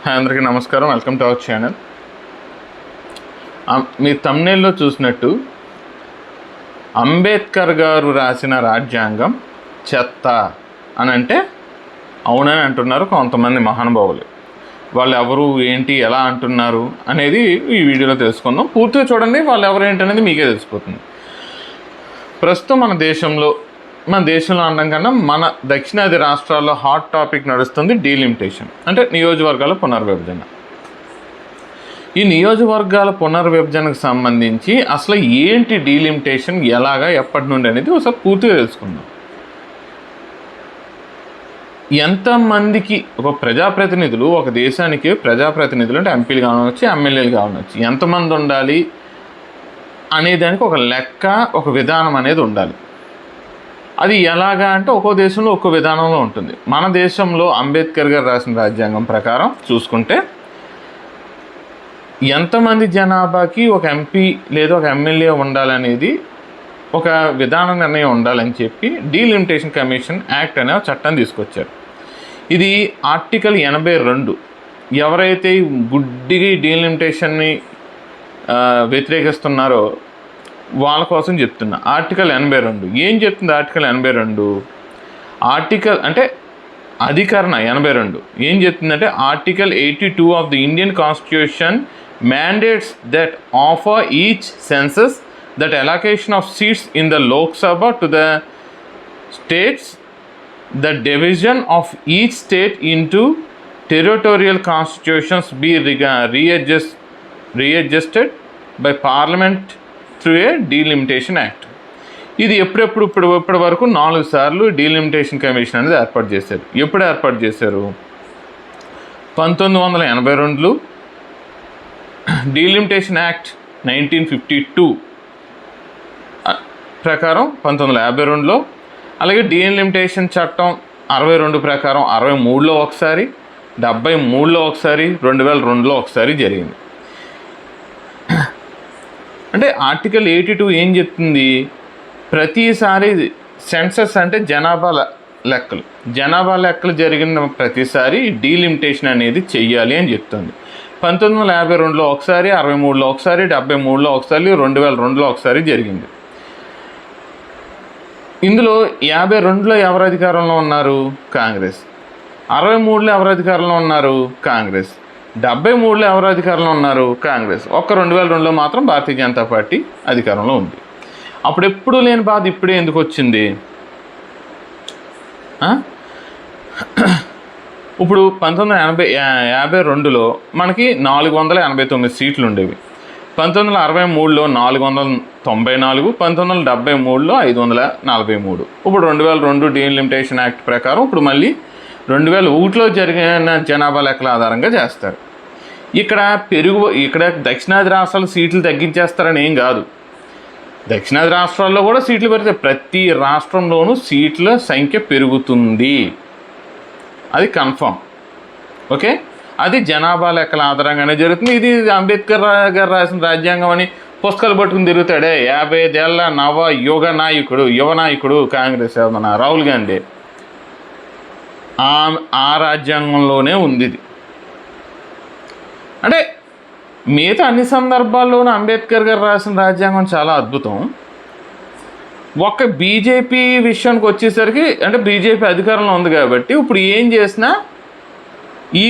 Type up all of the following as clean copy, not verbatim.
Hi అందరికీ నమస్కారం. Welcome to our channel. మీ థంబ్నెయిల్లో చూసినట్టు అంబేద్కర్ గారు రాసిన రాజ్యాంగం చెత్త అని అంటే అవునని అంటున్నారు కొంతమంది మహానుభావులు. వాళ్ళు ఎవరు ఏంటి ఎలా అంటున్నారు అనేది ఈ వీడియోలో తెలుసుకుందాం. పూర్తిగా చూడండి, వాళ్ళు ఎవరు ఏంటి అనేది మీకే తెలిసిపోతుంది. ప్రస్తుతం మన దేశంలో అనడం కన్నా మన దక్షిణాది రాష్ట్రాల్లో హాట్ టాపిక్ నడుస్తుంది డీలిమిటేషన్, అంటే నియోజకవర్గాల పునర్విభజన. ఈ నియోజకవర్గాల పునర్విభజనకు సంబంధించి అసలు ఏంటి డీలిమిటేషన్, ఎలాగా, ఎప్పటి నుండి అనేది ఒకసారి పూర్తిగా తెలుసుకుందాం. ఎంతమందికి ఒక ప్రజాప్రతినిధులు, ఒక దేశానికి ప్రజాప్రతినిధులు అంటే ఎంపీలు కావచ్చు, ఎమ్మెల్యేలు కావచ్చు, ఎంతమంది ఉండాలి అనేదానికి ఒక లెక్క, ఒక విధానం అనేది ఉండాలి. అది ఎలాగా అంటే ఒక్కో దేశంలో ఒక్కో విధానంలో ఉంటుంది. మన దేశంలో అంబేద్కర్ గారు రాసిన రాజ్యాంగం ప్రకారం చూసుకుంటే ఎంతమంది జనాభాకి ఒక ఎంపీ లేదా ఒక ఎమ్మెల్యే ఉండాలనేది ఒక విధాన నిర్ణయం ఉండాలని చెప్పి డీలిమిటేషన్ కమిషన్ యాక్ట్ అనే చట్టం తీసుకొచ్చారు. ఇది ఆర్టికల్ 82. ఎవరైతే గుడ్డిగా డీలిమిటేషన్ని వ్యతిరేకిస్తున్నారో వాళ్ళ కోసం చెప్తున్నా. ఆర్టికల్ 82 ఏం చెప్తుంది? ఆర్టికల్ 82 ఆర్టికల్ అంటే అధికరణ 82 ఏం చెప్తుందంటే article 82 of the Indian constitution mandates that offer each census that allocation of seats in the Lok Sabha to the states, the division of each state into territorial constitutions be readjusted by Parliament through a delimitation act. ఇది ఇప్పటి వరకు 4 సార్లు delimitation commission అనేది ఏర్పాటు చేశారు. ఎప్పుడు ఏర్పాటు చేశారు? 1982లో డీలిమిటేషన్ యాక్ట్ 1952 ప్రకారం 1952లో, అలాగే డీలిమిటేషన్ చట్టం 62 ప్రకారం 63లో ఒకసారి, 73లో ఒకసారి, 2002లో ఒకసారి జరిగింది. అంటే ఆర్టికల్ 82 ఏం చెప్తుంది? ప్రతిసారి సెన్సస్ అంటే జనాభా లెక్కలు జరిగిన ప్రతిసారి డీలిమిటేషన్ అనేది చెయ్యాలి అని చెప్తుంది. 1952లో ఒకసారి, 63లో ఒకసారి, 73లో ఒకసారి, 2002లో ఒకసారి జరిగింది. ఇందులో 52లో ఎవరు అధికారంలో ఉన్నారు? కాంగ్రెస్. 63లో ఎవరు అధికారంలో ఉన్నారు? కాంగ్రెస్. 73లో ఎవరు అధికారంలో ఉన్నారు? కాంగ్రెస్. 2002లో మాత్రం భారతీయ జనతా పార్టీ అధికారంలో ఉంది. అప్పుడు ఎప్పుడు లేని బాధ ఇప్పుడే ఎందుకు వచ్చింది? ఇప్పుడు 1952లో మనకి 489 సీట్లు ఉండేవి. 1963లో 494, 1973లో 543. ఇప్పుడు 2002 డీలిమిటేషన్ యాక్ట్ ప్రకారం ఇప్పుడు మళ్ళీ 2001లో జరిగిన జనాభా లెక్కల ఆధారంగా చేస్తారు. ఇక్కడ దక్షిణాది రాష్ట్రాలు సీట్లు తగ్గించేస్తారని ఏం కాదు. దక్షిణాది రాష్ట్రాల్లో కూడా సీట్లు పెడితే ప్రతి రాష్ట్రంలోనూ సీట్ల సంఖ్య పెరుగుతుంది, అది కన్ఫర్మ్. ఓకే, అది జనాభా లెక్కల ఆధారంగానే జరుగుతుంది. ఇది అంబేద్కర్ గారు రాసిన రాజ్యాంగం అని పుస్తకాలు పట్టుకుని తిరుగుతాడే 55 ఏళ్ల యువ నాయకుడు కాంగ్రెస్ మన రాహుల్ గాంధీ, ఆ రాజ్యాంగంలోనే ఉంది ఇది. అంటే మిగతా అన్ని సందర్భాల్లోనూ అంబేద్కర్ గారు రాసిన రాజ్యాంగం చాలా అద్భుతం. ఒక్క బీజేపీ విషయానికి వచ్చేసరికి, అంటే బీజేపీ అధికారంలో ఉంది కాబట్టి ఇప్పుడు ఏం చేసినా ఈ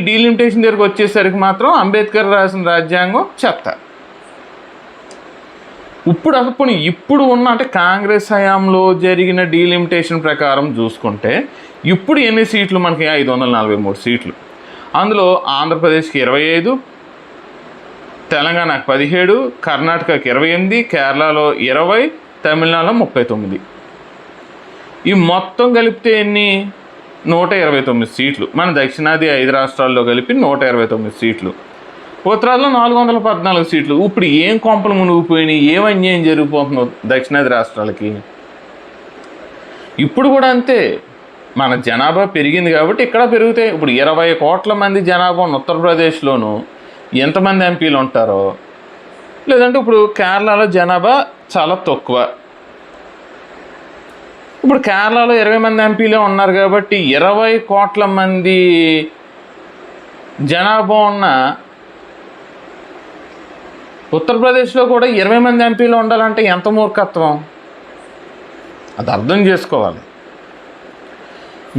డీలిమిటేషన్ దగ్గరకు వచ్చేసరికి మాత్రం అంబేద్కర్ రాసిన రాజ్యాంగం చెత్త. ఇప్పుడు ఉన్న అంటే కాంగ్రెస్ హయాంలో జరిగిన డీలిమిటేషన్ ప్రకారం చూసుకుంటే ఇప్పుడు ఎన్ని సీట్లు మనకి? 543 సీట్లు. అందులో ఆంధ్రప్రదేశ్కి 25, తెలంగాణకు 17, కర్ణాటకకి 28, కేరళలో 20, తమిళనాడులో 39. ఈ మొత్తం కలిపితే ఎన్ని? 129 సీట్లు. మన దక్షిణాది 5 రాష్ట్రాల్లో కలిపి 129 సీట్లు. ఉత్తరాదిలో 414 సీట్లు. ఇప్పుడు ఏం కొంపలు మునిగిపోయినాయి, ఏం అన్యాయం జరిగిపోతుందో దక్షిణాది రాష్ట్రాలకి. ఇప్పుడు కూడా అంతే, మన జనాభా పెరిగింది కాబట్టి ఇక్కడ పెరుగుతాయి. ఇప్పుడు 20 కోట్ల మంది జనాభా ఉన్న ఉత్తరప్రదేశ్లోనూ ఎంతమంది ఎంపీలు ఉంటారో, లేదంటే ఇప్పుడు కేరళలో జనాభా చాలా తక్కువ, ఇప్పుడు కేరళలో 20 మంది ఎంపీలే ఉన్నారు కాబట్టి 20 కోట్ల మంది జనాభా ఉన్న ఉత్తరప్రదేశ్లో కూడా 20 మంది ఎంపీలు ఉండాలంటే ఎంత మూర్ఖత్వం, అది అర్థం చేసుకోవాలి.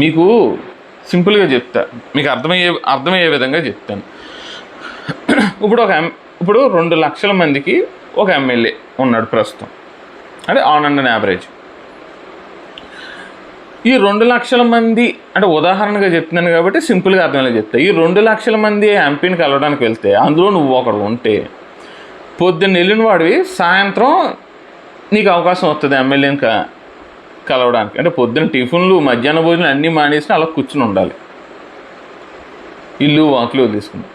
మీకు సింపుల్గా చెప్తా, మీకు అర్థమయ్యే విధంగా చెప్తాను. ఇప్పుడు 2 లక్షల మందికి ఒక ఎమ్మెల్యే ఉన్నాడు ప్రస్తుతం, అంటే ఆన్ అండ్ యావరేజ్. ఈ 2 లక్షల మంది అంటే ఉదాహరణగా చెప్తున్నాను కాబట్టి సింపుల్గా అర్థమయ్యేలా చెప్తా. ఈ 2 లక్షల మంది ఎంపీని కలవడానికి వెళ్తే అందులో నువ్వు ఒకడు ఉంటే పొద్దున్న వెళ్ళిన వాడివి సాయంత్రం నీకు అవకాశం వస్తుంది ఎమ్మెల్యేని కలవడానికి. అంటే పొద్దున్న టిఫిన్లు మధ్యాహ్న భోజనం అన్నీ మానేసి అలా కూర్చుని ఉండాలి, ఇల్లు వాకులు తీసుకుని.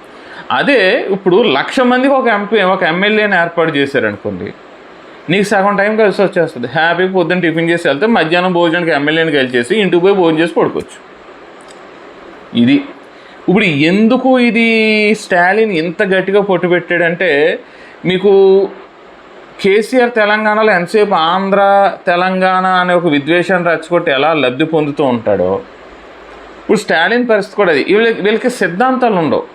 అదే ఇప్పుడు 1,00,000 మందికి ఒక ఎమ్మెల్యేని ఏర్పాటు చేశారనుకోండి, నీకు సగం టైం కలిసి వచ్చేస్తుంది. హ్యాపీగా పొద్దున్న టిఫిన్ చేసి వెళ్తే మధ్యాహ్నం భోజనానికి ఎమ్మెల్యేని కలిసేసి ఇంటికి పోయి భోజనం చేసి పడుకోవచ్చు. ఇది ఇప్పుడు ఎందుకు ఇది స్టాలిన్ ఇంత గట్టిగా పొట్టు పెట్టాడంటే, మీకు కేసీఆర్ తెలంగాణలో ఎంతసేపు ఆంధ్ర తెలంగాణ అనే ఒక విద్వేషాన్ని రెచ్చగొట్టి ఎలా లబ్ధి పొందుతూ ఉంటాడో, ఇప్పుడు స్టాలిన్ పరిస్థితి కూడా అది. వీళ్ళకి సిద్ధాంతాలు ఉండవు.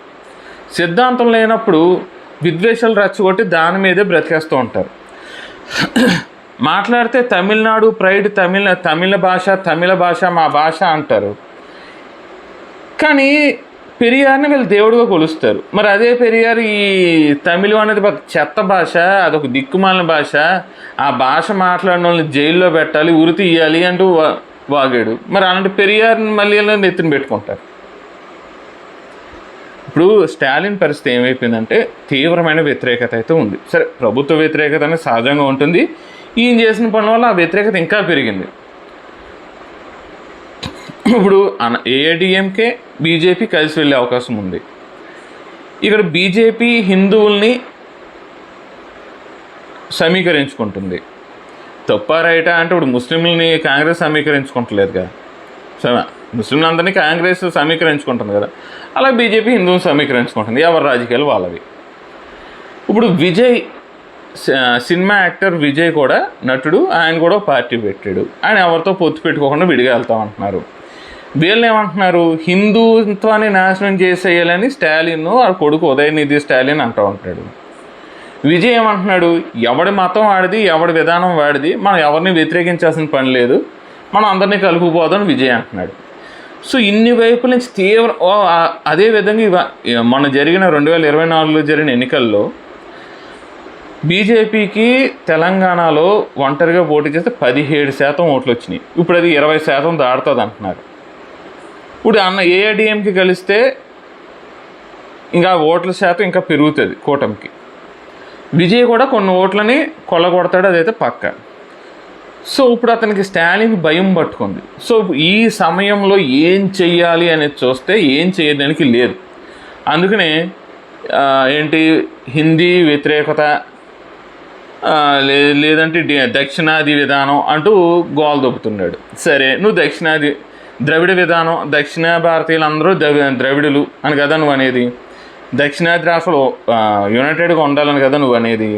సిద్ధాంతం లేనప్పుడు విద్వేషాలు రెచ్చగొట్టి దాని మీదే బ్రతికేస్తూ ఉంటారు. మాట్లాడితే తమిళనాడు ప్రైడ్, తమిళ భాష మా భాష అంటారు. కానీ పెరియార్ని వీళ్ళు దేవుడిగా కొలుస్తారు. మరి అదే పెరియార్ ఈ తమిళం అనేది చెత్త భాష, అదొక దిక్కుమాలిన భాష, ఆ భాష మాట్లాడిన వాళ్ళని జైల్లో పెట్టాలి, ఉరి తీయాలి అంటూ వాగాడు. మరి అలాంటి పెరియార్ని మళ్ళీ నెత్తిన పెట్టుకుంటారు. ఇప్పుడు స్టాలిన్ పరిస్థితి ఏమైపోయిందంటే తీవ్రమైన వ్యతిరేకత అయితే ఉంది. సరే, ప్రభుత్వ వ్యతిరేకత అనేది సహజంగా ఉంటుంది. ఈయన చేసిన పనుల వల్ల ఆ వ్యతిరేకత ఇంకా పెరిగింది. ఇప్పుడు ఏఐడిఎంకే బీజేపీ కలిసి వెళ్ళే అవకాశం ఉంది. ఇక్కడ బీజేపీ హిందువుల్ని సమీకరించుకుంటుంది. తప్ప రైటా అంటే ఇప్పుడు ముస్లింలని కాంగ్రెస్ సమీకరించుకుంటలేదు కదా, ముస్లింలందరినీ కాంగ్రెస్ సమీకరించుకుంటుంది కదా, అలా బీజేపీ హిందువుని సమీకరించుకుంటుంది. ఎవరి రాజకీయాలు వాళ్ళవి. ఇప్పుడు విజయ్ సినిమా యాక్టర్ విజయ్ కూడా నటుడు, ఆయన కూడా పార్టీ పెట్టాడు. ఆయన ఎవరితో పొత్తు పెట్టుకోకుండా విడిగా వెళ్తామంటున్నారు. వీళ్ళు ఏమంటున్నారు, హిందుత్వాన్ని నాశనం చేసేయాలని స్టాలిన్ ఆ కొడుకు ఉదయనిధి స్టాలిన్ అంటూ ఉంటాడు. విజయ్ ఏమంటున్నాడు, ఎవడి మతం వాడిది, ఎవడి విధానం వాడిది, మనం ఎవరిని వ్యతిరేకించాల్సిన పని లేదు, మనం అందరినీ కలుపుకుపోదాం విజయ్ అంటున్నాడు. సో ఇన్ని వైపుల నుంచి అదేవిధంగా మొన్న జరిగిన 2024లో జరిగిన ఎన్నికల్లో బీజేపీకి తెలంగాణలో ఒంటరిగా పోటీ చేస్తే 17% ఓట్లు వచ్చినాయి. ఇప్పుడు అది 20% దాడుతుంది అంటున్నారు. ఇప్పుడు ఏఐడిఎంకి కలిస్తే ఇంకా ఓట్ల శాతం ఇంకా పెరుగుతుంది కూటమికి. విజయ్ కూడా కొన్ని ఓట్లని కొల్లగొడతాడు, అదైతే పక్క. సో ఇప్పుడు అతనికి స్టాలిన్ భయం పట్టుకుంది. సో ఈ సమయంలో ఏం చెయ్యాలి అనేది చూస్తే ఏం చేయడానికి లేదు. అందుకనే హిందీ వ్యతిరేకత లేదంటే దక్షిణాది విధానం అంటూ గోల్ దొబ్బుతున్నాడు. సరే, నువ్వు ద్రవిడ విధానం, దక్షిణ భారతీయులందరూ ద్రవిడులు అని కదా నువ్వు అనేది, దక్షిణాది రాష్ట్రాలు యునైటెడ్గా ఉండాలని కదా నువ్వు అనేది.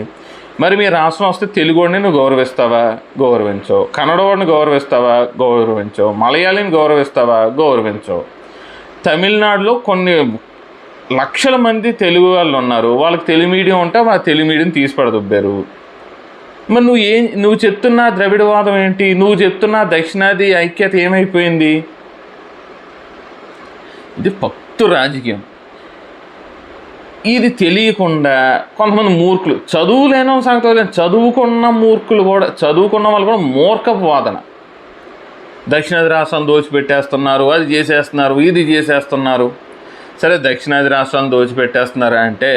మరి మీ రాష్ట్రం వస్తే తెలుగుడిని నువ్వు గౌరవిస్తావా? గౌరవించవు. కన్నడవాడిని గౌరవిస్తావా? గౌరవించవు. మలయాళీని గౌరవిస్తావా? గౌరవించవు. తమిళనాడులో కొన్ని లక్షల మంది తెలుగు వాళ్ళు ఉన్నారు, వాళ్ళకి తెలుగు మీడియం ఉంటే ఆ తెలుగు మీడియం తీసి పడదొబ్బారు. మరి నువ్వు చెప్తున్న ద్రవిడవాదం ఏంటి? నువ్వు చెప్తున్న దక్షిణాది ఐక్యత ఏమైపోయింది? ఇది పక్తు రాజకీయం. ఇది తెలియకుండా కొంతమంది మూర్ఖులు, చదువులేనో సంగతి, చదువుకున్న మూర్ఖులు కూడా, చదువుకున్న వాళ్ళు కూడా మూర్ఖపు వాదన. దక్షిణాది రాష్ట్రాలను దోచిపెట్టేస్తున్నారు, అది చేసేస్తున్నారు, ఇది చేసేస్తున్నారు. సరే, దక్షిణాది రాష్ట్రాలను దోచిపెట్టేస్తున్నారు అంటే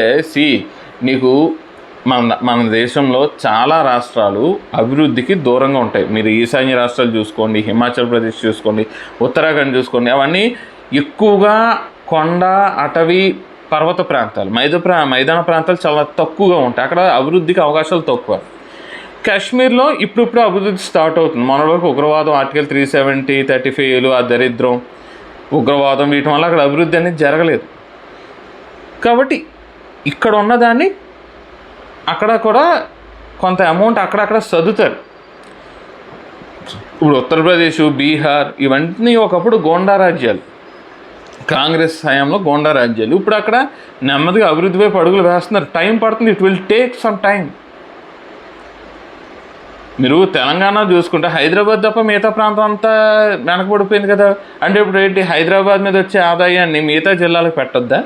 నీకు మన దేశంలో చాలా రాష్ట్రాలు అభివృద్ధికి దూరంగా ఉంటాయి. మీరు ఈశాన్య రాష్ట్రాలు చూసుకోండి, హిమాచల్ ప్రదేశ్ చూసుకోండి, ఉత్తరాఖండ్ చూసుకోండి, అవన్నీ ఎక్కువగా కొండ, అటవీ, పర్వత ప్రాంతాలు, మైదాన ప్రాంతాలు చాలా తక్కువగా ఉంటాయి. అక్కడ అభివృద్ధికి అవకాశాలు తక్కువ. కాశ్మీర్లో ఇప్పుడు అభివృద్ధి స్టార్ట్ అవుతుంది. మన వరకు ఉగ్రవాదం, ఆర్టికల్ 370, 35 ఆ దరిద్రం, ఉగ్రవాదం వీటి వల్ల అక్కడ అభివృద్ధి అనేది జరగలేదు. కాబట్టి ఇక్కడ ఉన్నదాన్ని అక్కడ కూడా కొంత అమౌంట్ అక్కడక్కడ సర్దుతారు. ఇప్పుడు ఉత్తరప్రదేశ్, బీహార్ ఇవన్నీ ఒకప్పుడు గోండా రాజ్యాలు. కాంగ్రెస్ హయాంలో గోండా రాజ్యాలు. ఇప్పుడు అక్కడ నెమ్మదిగా అభివృద్ధి వైపు అడుగులు వేస్తున్నారు. టైం పడుతుంది, it will take some time. మీరు తెలంగాణ చూసుకుంటే హైదరాబాద్ తప్ప మిగతా ప్రాంతం అంతా వెనకబడిపోయింది కదా. అంటే ఇప్పుడు ఏంటి, హైదరాబాద్ మీద వచ్చే ఆదాయాన్ని మిగతా జిల్లాలకు పెట్టొద్దా?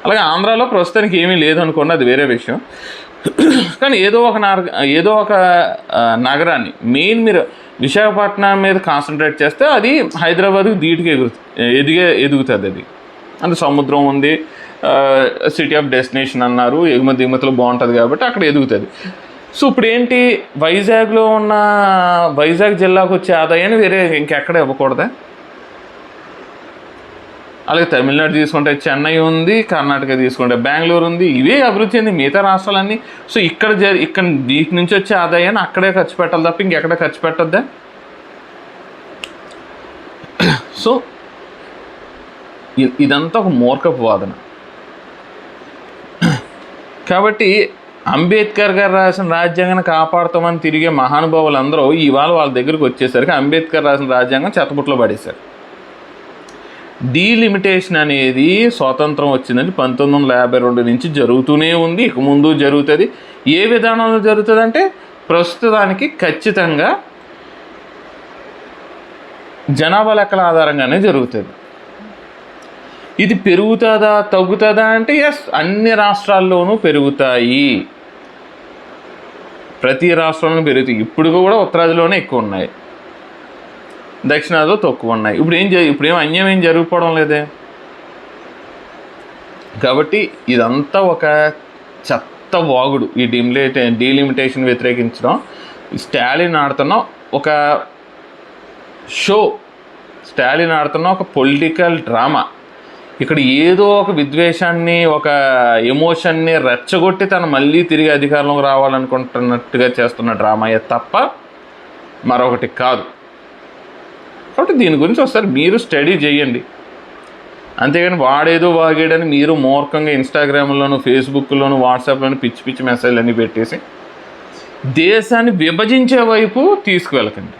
అలాగే ఆంధ్రాలో ప్రస్తుతానికి ఏమీ లేదనుకోండి, అది వేరే విషయం. కానీ ఏదో ఒక నగరాన్ని మెయిన్ మీరు విశాఖపట్నం మీద కాన్సన్ట్రేట్ చేస్తే అది హైదరాబాద్కి ధీటుగా ఎదుగుతుంది. అది అంటే సముద్రం ఉంది, సిటీ ఆఫ్ డెస్టినేషన్ అన్నారు, దిగుమతులు బాగుంటుంది కాబట్టి అక్కడ ఎదుగుతుంది. సో ఇప్పుడు ఏంటి, వైజాగ్ జిల్లాకు వచ్చే ఆదాయాన్ని వేరే ఇంకెక్కడ ఇవ్వకూడదా? అలాగే తమిళనాడు తీసుకుంటే చెన్నై ఉంది, కర్ణాటక తీసుకుంటే బెంగళూరు ఉంది, ఇవే అభివృద్ధి చెంది మిగతా రాష్ట్రాలన్నీ. సో ఇక్కడ వీటి నుంచి వచ్చే ఆదాయాన్ని అక్కడే ఖర్చు పెట్టాలి తప్ప ఇంకెక్కడ ఖర్చు పెట్టద్దా? సో ఇదంతా ఒక మూర్ఖపు వాదన. కాబట్టి అంబేద్కర్ గారు రాసిన రాజ్యాంగాన్ని కాపాడుతామని తిరిగే మహానుభావులు అందరూ ఇవాళ వాళ్ళ దగ్గరికి వచ్చేసరికి అంబేద్కర్ రాసిన రాజ్యాంగం చెత్తపుట్లో పడేశారు. డీలిమిటేషన్ అనేది స్వాతంత్రం వచ్చిందని 1952 నుంచి జరుగుతూనే ఉంది, ఇక ముందు జరుగుతుంది. ఏ విధానంలో జరుగుతుంది అంటే ప్రస్తుతానికి ఖచ్చితంగా జనాభా లెక్కల ఆధారంగానే జరుగుతుంది. ఇది పెరుగుతుందా తగ్గుతుందా అంటే ఎస్, అన్ని రాష్ట్రాల్లోనూ పెరుగుతాయి, ప్రతి రాష్ట్రంలోనూ పెరుగుతాయి. ఇప్పుడు కూడా ఉత్తరాదిలోనే ఎక్కువ ఉన్నాయి, దక్షిణాదిలో తక్కువ ఉన్నాయి. ఇప్పుడేం అన్యాయం ఏం జరిగిపోవడం లేదే. కాబట్టి ఇదంతా ఒక చెత్త వాగుడు. ఈ డీలిమిటేషన్ వ్యతిరేకించడం స్టాలిన్ ఆడుతున్న ఒక షో, స్టాలిన్ ఆడుతున్న ఒక పొలిటికల్ డ్రామా. ఇక్కడ ఏదో ఒక విద్వేషాన్ని, ఒక ఎమోషన్ని రెచ్చగొట్టి తను మళ్ళీ తిరిగి అధికారంలోకి రావాలనుకుంటున్నట్టుగా చేస్తున్న డ్రామాయే తప్ప మరొకటి కాదు. కాబట్టి దీని గురించి ఒకసారి మీరు స్టడీ చేయండి. అంతేగాని వాడేదో వాగాడని మీరు మూర్ఖంగా ఇన్స్టాగ్రామ్లోను, ఫేస్బుక్లోను, వాట్సాప్లోను పిచ్చి పిచ్చి మెసేజ్లు అన్నీ పెట్టేసి దేశాన్ని విభజించే వైపు తీసుకువెళ్ళకండి.